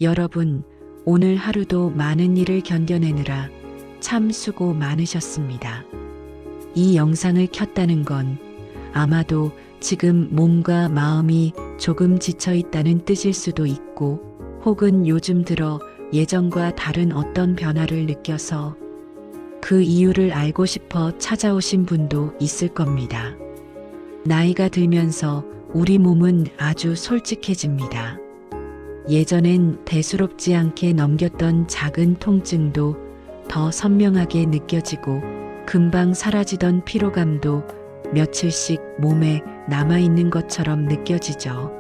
여러분, 오늘 하루도 많은 일을 견뎌내느라 참 수고 많으셨습니다. 이 영상을 켰다는 건 아마도 지금 몸과 마음이 조금 지쳐 있다는 뜻일 수도 있고, 혹은 요즘 들어 예전과 다른 어떤 변화를 느껴서 그 이유를 알고 싶어 찾아오신 분도 있을 겁니다. 나이가 들면서 우리 몸은 아주 솔직해집니다. 예전엔 대수롭지 않게 넘겼던 작은 통증도 더 선명하게 느껴지고, 금방 사라지던 피로감도 며칠씩 몸에 남아있는 것처럼 느껴지죠.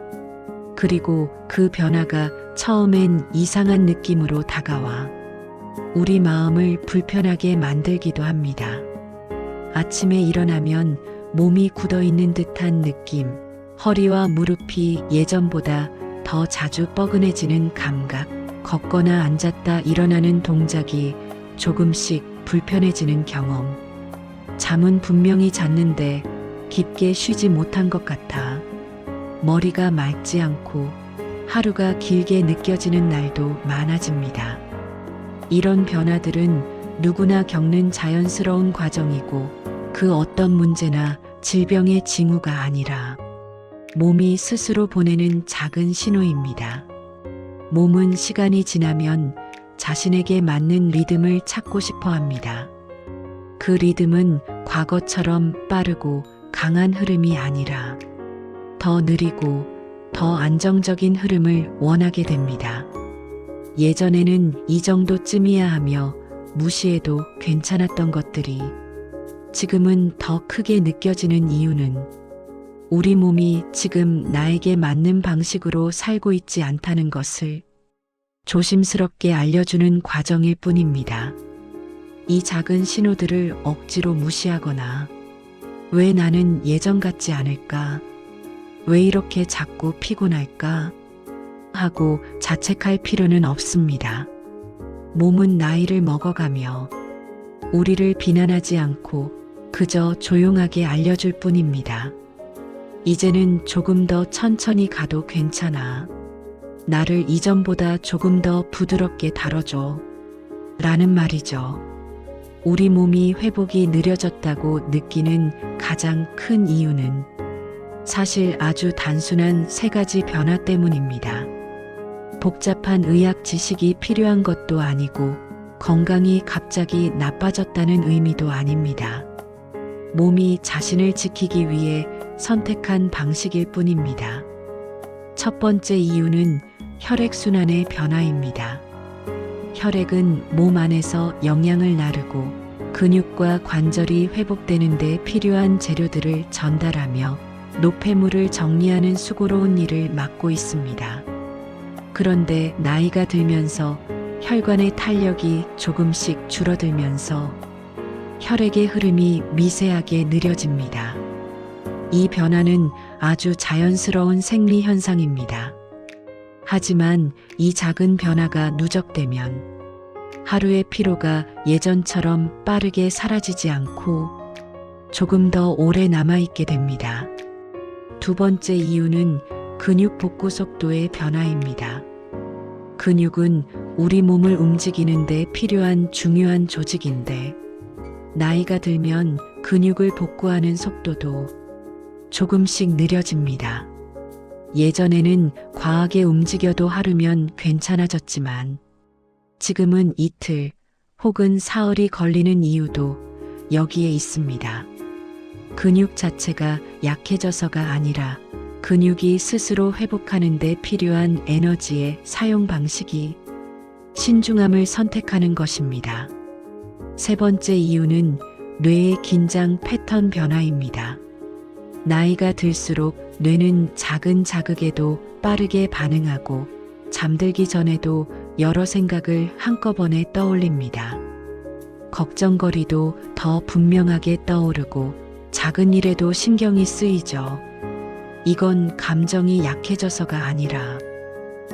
그리고 그 변화가 처음엔 이상한 느낌으로 다가와 우리 마음을 불편하게 만들기도 합니다. 아침에 일어나면 몸이 굳어있는 듯한 느낌, 허리와 무릎이 예전보다 더 자주 뻐근해지는 감각, 걷거나 앉았다 일어나는 동작이 조금씩 불편해지는 경험, 잠은 분명히 잤는데 깊게 쉬지 못한 것 같아 머리가 맑지 않고 하루가 길게 느껴지는 날도 많아집니다. 이런 변화들은 누구나 겪는 자연스러운 과정이고, 그 어떤 문제나 질병의 징후가 아니라 몸이 스스로 보내는 작은 신호입니다. 몸은 시간이 지나면 자신에게 맞는 리듬을 찾고 싶어 합니다. 그 리듬은 과거처럼 빠르고 강한 흐름이 아니라 더 느리고 더 안정적인 흐름을 원하게 됩니다. 예전에는 이 정도쯤이야 하며 무시해도 괜찮았던 것들이 지금은 더 크게 느껴지는 이유는 우리 몸이 지금 나에게 맞는 방식으로 살고 있지 않다는 것을 조심스럽게 알려주는 과정일 뿐입니다. 이 작은 신호들을 억지로 무시하거나 왜 나는 예전 같지 않을까? 왜 이렇게 자꾸 피곤할까? 하고 자책할 필요는 없습니다. 몸은 나이를 먹어가며 우리를 비난하지 않고 그저 조용하게 알려줄 뿐입니다. 이제는 조금 더 천천히 가도 괜찮아. 나를 이전보다 조금 더 부드럽게 다뤄줘. 라는 말이죠. 우리 몸이 회복이 느려졌다고 느끼는 가장 큰 이유는 사실 아주 단순한 3가지 변화 때문입니다. 복잡한 의학 지식이 필요한 것도 아니고, 건강이 갑자기 나빠졌다는 의미도 아닙니다. 몸이 자신을 지키기 위해 선택한 방식일 뿐입니다. 첫 번째 이유는 혈액순환의 변화입니다. 혈액은 몸 안에서 영양을 나르고 근육과 관절이 회복되는 데 필요한 재료들을 전달하며 노폐물을 정리하는 수고로운 일을 맡고 있습니다. 그런데 나이가 들면서 혈관의 탄력이 조금씩 줄어들면서 혈액의 흐름이 미세하게 느려집니다. 이 변화는 아주 자연스러운 생리 현상입니다. 하지만 이 작은 변화가 누적되면 하루의 피로가 예전처럼 빠르게 사라지지 않고 조금 더 오래 남아있게 됩니다. 두 번째 이유는 근육 복구 속도의 변화입니다. 근육은 우리 몸을 움직이는 데 필요한 중요한 조직인데, 나이가 들면 근육을 복구하는 속도도 조금씩 느려집니다. 예전에는 과하게 움직여도 하루면 괜찮아졌지만, 지금은 이틀 혹은 사흘이 걸리는 이유도 여기에 있습니다. 근육 자체가 약해져서가 아니라 근육이 스스로 회복하는 데 필요한 에너지의 사용 방식이 신중함을 선택하는 것입니다. 세 번째 이유는 뇌의 긴장 패턴 변화입니다. 나이가 들수록 뇌는 작은 자극에도 빠르게 반응하고 잠들기 전에도 여러 생각을 한꺼번에 떠올립니다. 걱정거리도 더 분명하게 떠오르고 작은 일에도 신경이 쓰이죠. 이건 감정이 약해져서가 아니라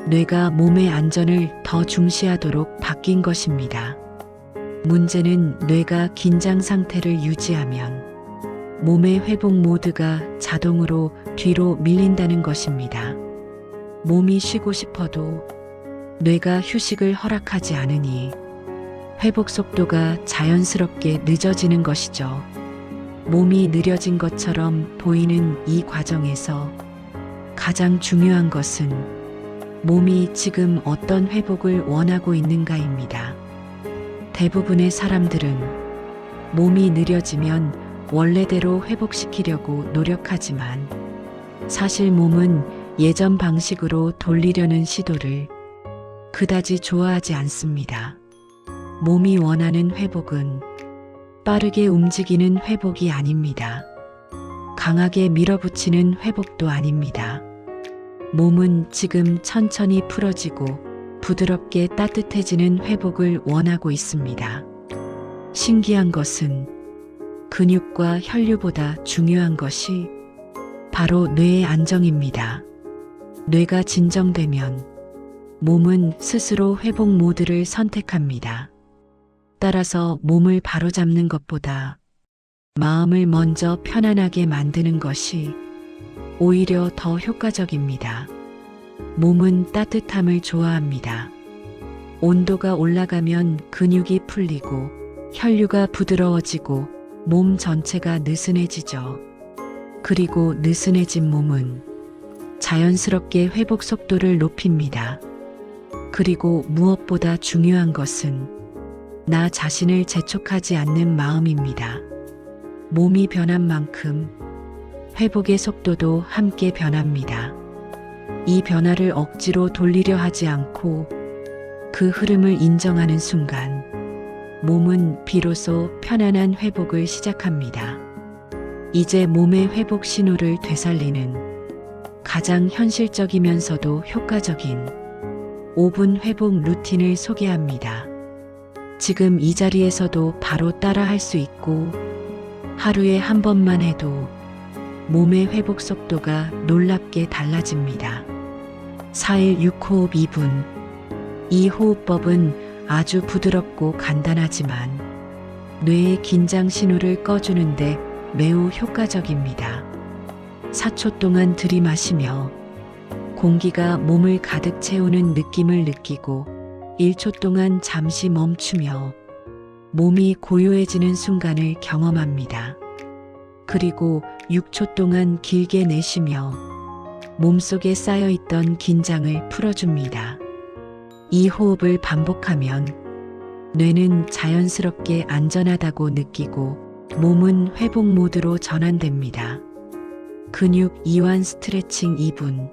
뇌가 몸의 안전을 더 중시하도록 바뀐 것입니다. 문제는 뇌가 긴장 상태를 유지하면 몸의 회복 모드가 자동으로 뒤로 밀린다는 것입니다. 몸이 쉬고 싶어도 뇌가 휴식을 허락하지 않으니 회복 속도가 자연스럽게 늦어지는 것이죠. 몸이 느려진 것처럼 보이는 이 과정에서 가장 중요한 것은 몸이 지금 어떤 회복을 원하고 있는가입니다. 대부분의 사람들은 몸이 느려지면 원래대로 회복시키려고 노력하지만 사실 몸은 예전 방식으로 돌리려는 시도를 그다지 좋아하지 않습니다. 몸이 원하는 회복은 빠르게 움직이는 회복이 아닙니다. 강하게 밀어붙이는 회복도 아닙니다. 몸은 지금 천천히 풀어지고 부드럽게 따뜻해지는 회복을 원하고 있습니다. 신기한 것은 근육과 혈류보다 중요한 것이 바로 뇌의 안정입니다. 뇌가 진정되면 몸은 스스로 회복 모드를 선택합니다. 따라서 몸을 바로잡는 것보다 마음을 먼저 편안하게 만드는 것이 오히려 더 효과적입니다. 몸은 따뜻함을 좋아합니다. 온도가 올라가면 근육이 풀리고 혈류가 부드러워지고 몸 전체가 느슨해지죠. 그리고 느슨해진 몸은 자연스럽게 회복 속도를 높입니다. 그리고 무엇보다 중요한 것은 나 자신을 재촉하지 않는 마음입니다. 몸이 변한 만큼 회복의 속도도 함께 변합니다. 이 변화를 억지로 돌리려 하지 않고 그 흐름을 인정하는 순간 몸은 비로소 편안한 회복을 시작합니다. 이제 몸의 회복 신호를 되살리는 가장 현실적이면서도 효과적인 5분 회복 루틴을 소개합니다. 지금 이 자리에서도 바로 따라 할 수 있고 하루에 한 번만 해도 몸의 회복 속도가 놀랍게 달라집니다. 4일 6호흡 2분. 이 호흡법은 아주 부드럽고 간단하지만 뇌의 긴장 신호를 꺼주는데 매우 효과적입니다. 4초 동안 들이마시며 공기가 몸을 가득 채우는 느낌을 느끼고 1초 동안 잠시 멈추며 몸이 고요해지는 순간을 경험합니다. 그리고 6초 동안 길게 내쉬며 몸속에 쌓여있던 긴장을 풀어줍니다. 이 호흡을 반복하면 뇌는 자연스럽게 안전하다고 느끼고 몸은 회복 모드로 전환됩니다. 근육 이완 스트레칭 2분.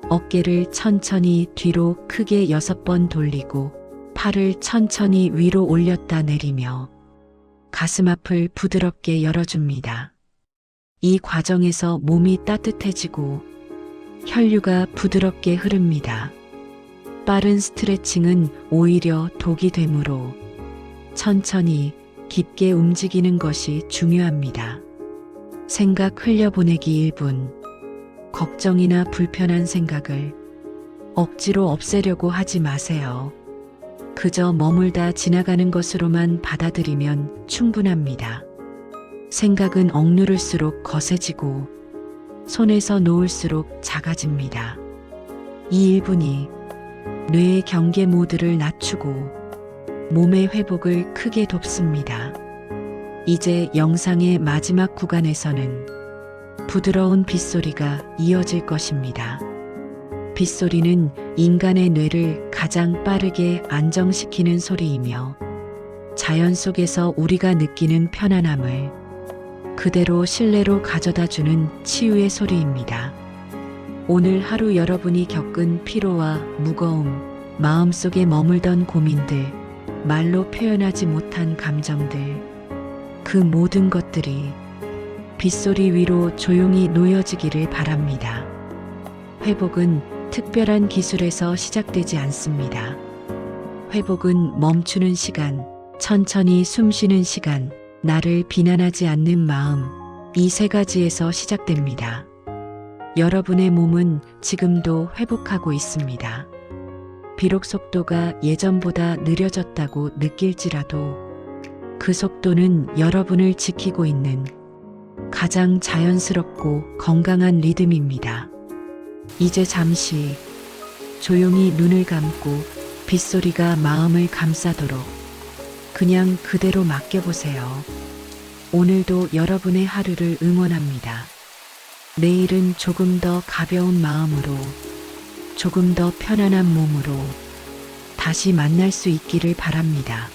어깨를 천천히 뒤로 크게 6번 돌리고 팔을 천천히 위로 올렸다 내리며 가슴 앞을 부드럽게 열어줍니다. 이 과정에서 몸이 따뜻해지고 혈류가 부드럽게 흐릅니다. 빠른 스트레칭은 오히려 독이 되므로 천천히 깊게 움직이는 것이 중요합니다. 생각 흘려보내기 1분. 걱정이나 불편한 생각을 억지로 없애려고 하지 마세요. 그저 머물다 지나가는 것으로만 받아들이면 충분합니다. 생각은 억누를수록 거세지고 손에서 놓을수록 작아집니다. 이 1분이 뇌의 경계 모드를 낮추고 몸의 회복을 크게 돕습니다. 이제 영상의 마지막 구간에서는 부드러운 빗소리가 이어질 것입니다. 빗소리는 인간의 뇌를 가장 빠르게 안정시키는 소리이며 자연 속에서 우리가 느끼는 편안함을 그대로 실내로 가져다주는 치유의 소리입니다. 오늘 하루 여러분이 겪은 피로와 무거움, 마음속에 머물던 고민들, 말로 표현하지 못한 감정들, 그 모든 것들이 빗소리 위로 조용히 놓여지기를 바랍니다. 회복은 특별한 기술에서 시작되지 않습니다. 회복은 멈추는 시간, 천천히 숨 쉬는 시간, 나를 비난하지 않는 마음, 이 3가지에서 시작됩니다. 여러분의 몸은 지금도 회복하고 있습니다. 비록 속도가 예전보다 느려졌다고 느낄지라도 그 속도는 여러분을 지키고 있는 가장 자연스럽고 건강한 리듬입니다. 이제 잠시 조용히 눈을 감고 빗소리가 마음을 감싸도록 그냥 그대로 맡겨보세요. 오늘도 여러분의 하루를 응원합니다. 내일은 조금 더 가벼운 마음으로, 조금 더 편안한 몸으로 다시 만날 수 있기를 바랍니다.